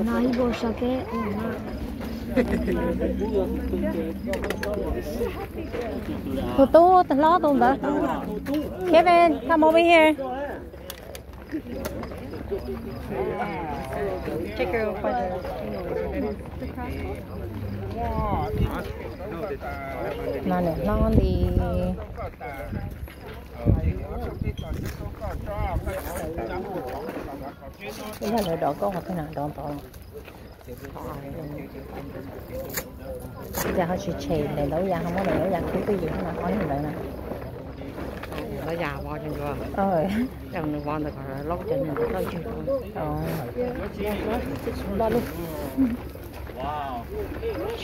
nói bộ sao cái tụi tôi lo tụi đó. Kevin, come over here. Check your weather. Mà này nó đi cái là lời đó có hoặc thế nào đó to giờ họ chỉ chè để nấu giang không có để nấu giang cứ cái gì mà có những đời này nó già vào chân rồi em nó vào được rồi lóc chân nó tới chưa lo luôn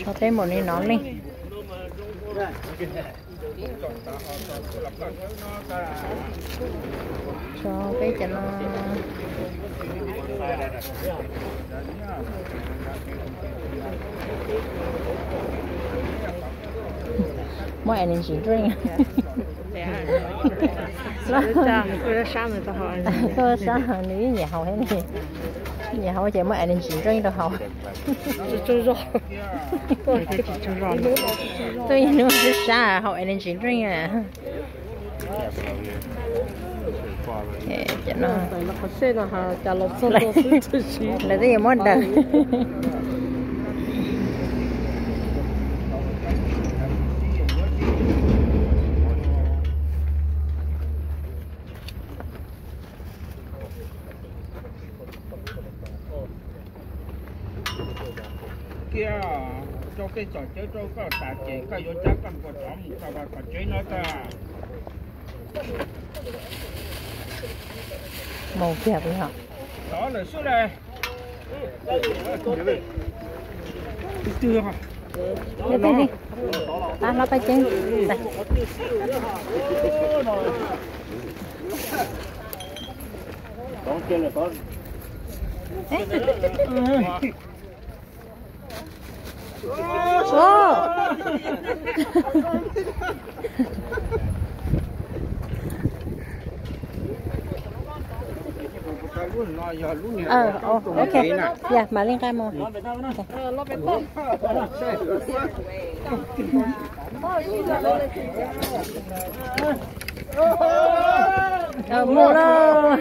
cho thêm một cái nón đi cho cái cho nó mua energy drink tôi sáng rồi tôi sáng nếu nhà hậu hết này nhà hậu chỉ mua energy drink đâu hậu tôi nhìn nó rất sáng hậu energy drink à cho nó là cái gì mất đời kia cho cái trò chơi cho cái tạ chế cái vô chắc cầm của chó một cái và chơi nó ta màu đẹp đi hả đó là số này chưa hả đi đi ta nó tay chân đây con kia là con ok dạ mà lên cam mồi mua lo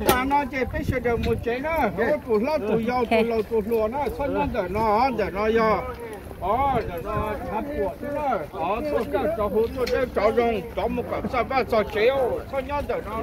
ta nói chơi bây giờ được một chế nữa tụi lo tụi giàu tụi lo tụi lúa nó xong nó để nó giàu để nó thắp của thế đó tôi cái cho hút tôi để cho dùng cho một cái sao ba cho chéo xong nó để nó